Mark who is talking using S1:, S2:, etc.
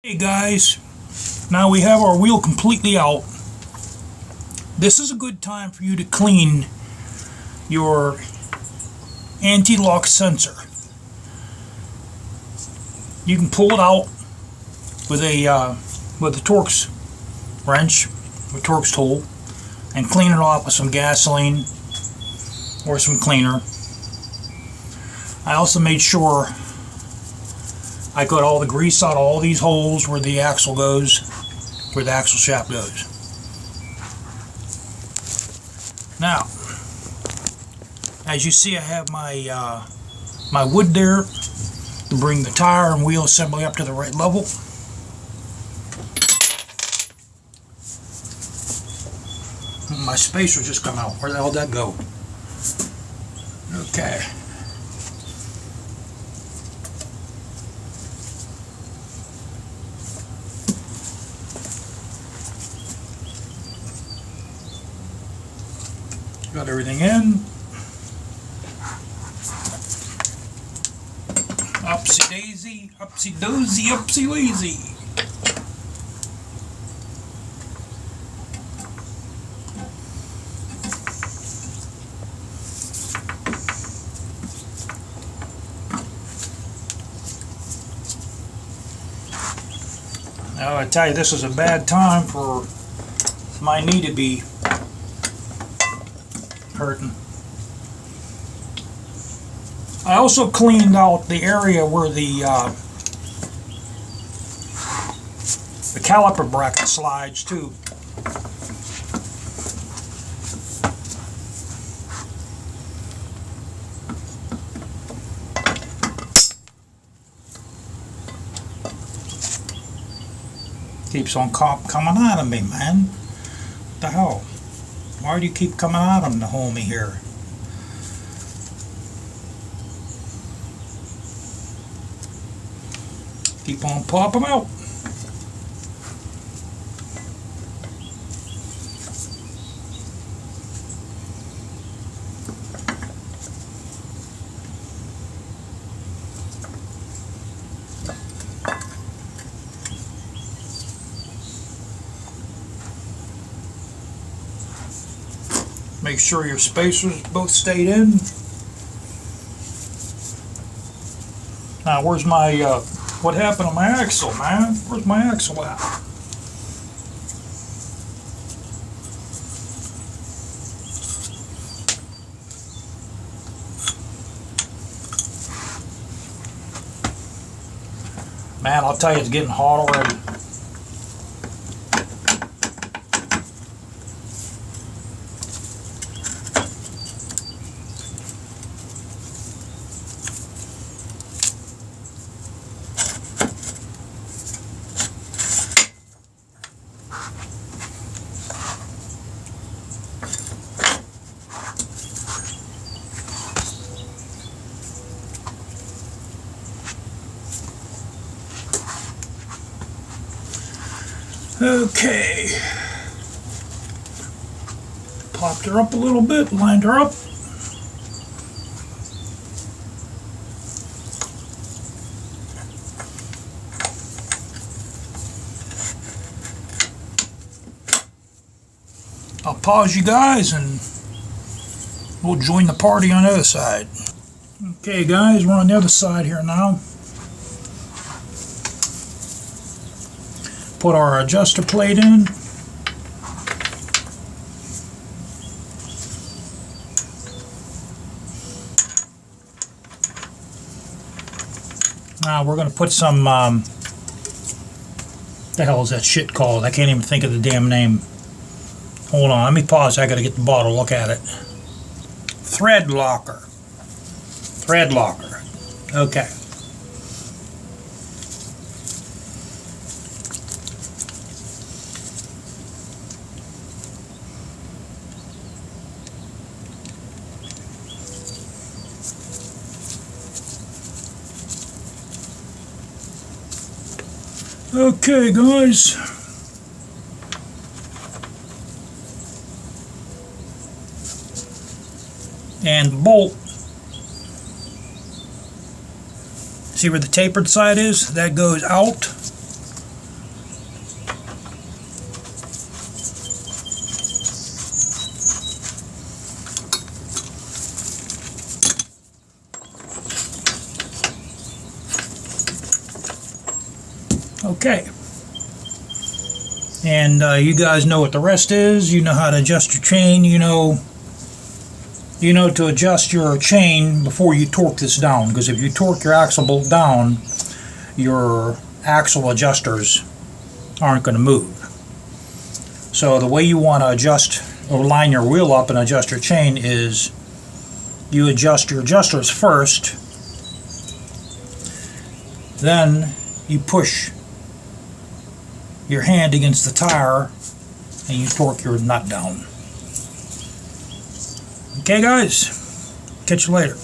S1: Hey guys, now we have our wheel completely out. This is a good time for you to clean your anti-lock sensor. You can pull it out with a Torx wrench or Torx tool and clean it off with some gasoline or some cleaner. I also made sure I got all the grease out of all these holes where the axle goes, where the axle shaft goes. Now, as you see, I have my my wood there to bring the tire and wheel assembly up to the right level. My spacer just come out. Where the hell did that go? Okay. Got everything in. Upsy daisy, upsy dozy, upsy lazy. Now I tell you, this is a bad time for my knee to be hurting. I also cleaned out the area where the caliper bracket slides too. Keeps on coming out of me, man. What the hell? Why do you keep coming out of the homie here? Keep on popping out. Make sure your spacers both stayed in. Now, where's my, what happened to my axle, man? Where's my axle at? Man, I'll tell you, it's getting hot already. Okay, popped her up a little bit, lined her up. I'll pause you guys and we'll join the party on the other side. Okay guys, we're on the other side here now. Put our adjuster plate in. Now we're going to put some, the hell is that shit called? I can't even think of the damn name. Hold on, let me pause. I got to get the bottle, look at it. Thread locker. Thread locker. Okay. Okay, guys. And the bolt. See where the tapered side is? That goes out Okay. And you guys know what the rest is. You know how to adjust your chain. You know to adjust your chain before you torque this down, because if you torque your axle bolt down, your axle adjusters aren't going to move. So the way you want to adjust or line your wheel up and adjust your chain is you adjust your adjusters first, then you push your hand against the tire and you torque your nut down. Okay guys, catch you later.